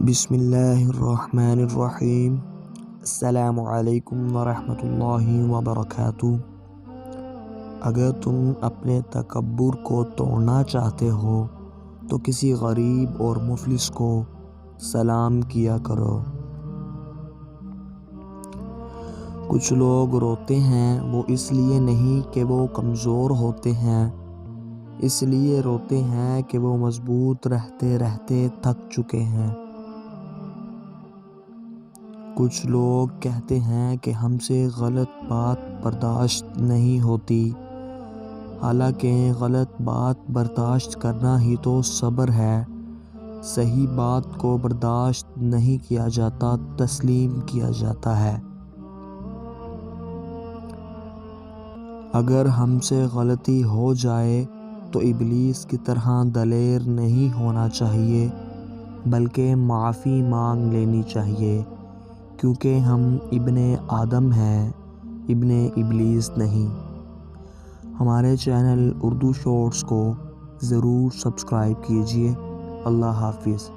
بسم اللہ الرحمن الرحیم۔ السلام علیکم ورحمۃ اللہ وبرکاتہ۔ اگر تم اپنے تکبر کو توڑنا چاہتے ہو تو کسی غریب اور مفلس کو سلام کیا کرو۔ کچھ لوگ روتے ہیں وہ اس لیے نہیں کہ وہ کمزور ہوتے ہیں، اس لیے روتے ہیں کہ وہ مضبوط رہتے رہتے تھک چکے ہیں۔ کچھ لوگ کہتے ہیں کہ ہم سے غلط بات برداشت نہیں ہوتی، حالانکہ غلط بات برداشت کرنا ہی تو صبر ہے۔ صحیح بات کو برداشت نہیں کیا جاتا، تسلیم کیا جاتا ہے۔ اگر ہم سے غلطی ہو جائے تو ابلیس کی طرح دلیر نہیں ہونا چاہیے، بلکہ معافی مانگ لینی چاہیے، کیونکہ ہم ابن آدم ہیں، ابن ابلیس نہیں۔ ہمارے چینل اردو شارٹس کو ضرور سبسکرائب کیجیے۔ اللہ حافظ۔